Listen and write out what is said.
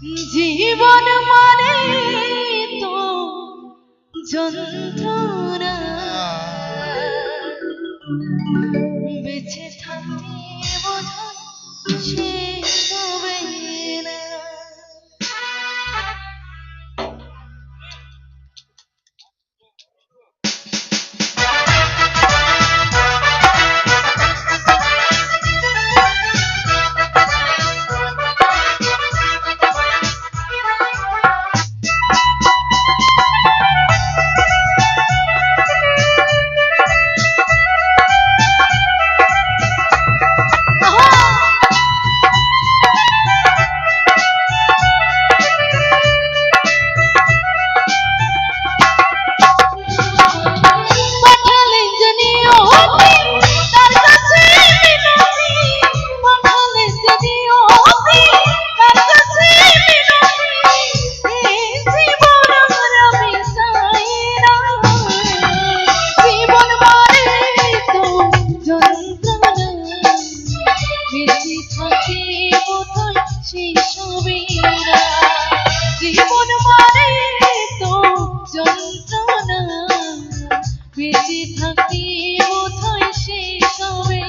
জীবন মানে তো যন্ত্রণা, বেঁচে থাকতে বোধহয় শেষ হবে না। জীবন মানে তো যন্ত্রণা, বেঁচে থাকতে বোধহয় শেষ হবে